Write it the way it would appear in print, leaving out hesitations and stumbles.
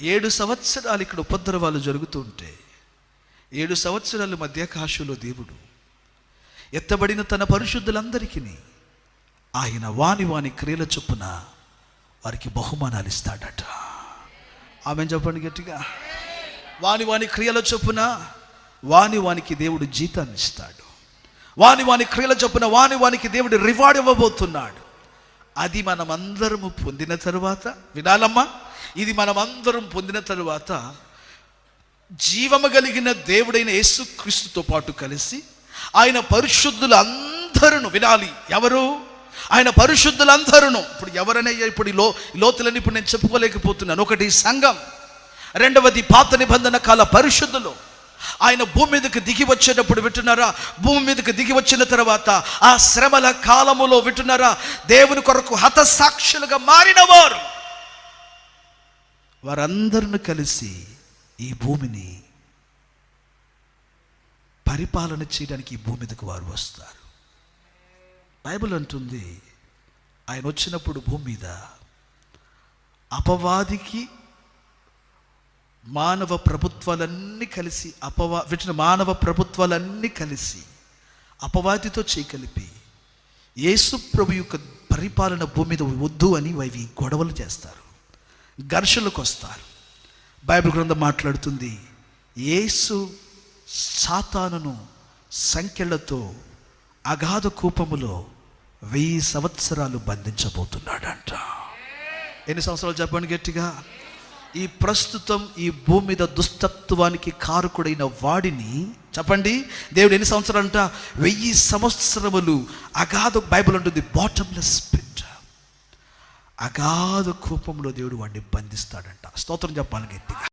7 సంవత్సరాలు ఇక్కడ ఉపద్రవాలు జరుగుతుంటే 7 సంవత్సరాల మధ్యాకాశంలో దేవుడు ఎత్తబడిన తన పరిశుద్ధులందరికీ ఆయన వాని క్రియల చొప్పున వారికి బహుమానాలు ఇస్తాడట. ఆమె చెప్పండి గట్టిగా. వాని క్రియల చొప్పున వానికి దేవుడు జీతాన్ని ఇస్తాడు. వాని క్రియల చొప్పున వానికి దేవుడు రివార్డ్ ఇవ్వబోతున్నాడు. అది మనమందరము పొందిన తరువాత, వినాలమ్మా, ఇది మనమందరం పొందిన తరువాత జీవము కలిగిన దేవుడైన యేసుక్రీస్తుతో పాటు కలిసి ఆయన పరిశుద్ధులందరూ, వినాలి, ఎవరు? ఆయన పరిశుద్ధులందరూ. ఇప్పుడు ఎవరనయ్యా? ఇప్పుడు లోతులని ఇప్పుడు నేను చెప్పుకోలేకపోతున్నాను. ఒకటి సంఘం, రెండవది పాత నిబంధన కాల పరిశుద్ధులు. ఆయన భూమి మీదకి దిగి వచ్చేటప్పుడు వింటున్నారా, భూమి మీదకి దిగి వచ్చిన తర్వాత ఆ శ్రమల కాలములో వింటున్నారా, దేవుని కొరకు హతసాక్షులుగా మారిన వారందరిని కలిసి ఈ భూమిని పరిపాలన చేయడానికి ఈ భూమి మీదకి వారు వస్తారు. బైబిల్ అంటుంది, ఆయన వచ్చినప్పుడు భూమి మీద అపవాదికి మానవ ప్రభుత్వాలన్నీ కలిసి మానవ ప్రభుత్వాలన్నీ కలిసి అపవాదితో చేయకలిపి యేసు ప్రభు యొక్క పరిపాలన భూమి మీద వద్దు అని అవి గొడవలు చేస్తారు, ఘర్షణలకు వస్తారు. బైబిల్ గ్రంథం మాట్లాడుతుంది, యేసు సాతానును సంకెళ్లతో అగాధ కూపములో 1000 సంవత్సరాలు బంధించబోతున్నాడంట. ఎన్ని సంవత్సరాలు చెప్పండి గట్టిగా. ఈ ప్రస్తుతం ఈ భూమి మీద దుష్టత్వానికి కారకుడైన వాడిని చెప్పండి, దేవుడు ఎన్ని సంవత్సరాలు అంట? 1000 సంవత్సరములు అగాధ, బైబిల్ ఉంటుంది బాటమ్లెస్ పిట్, అగాధ కూపంలో దేవుడు వాడిని బంధిస్తాడంట. స్తోత్రం చెప్పాలి గట్టిగా.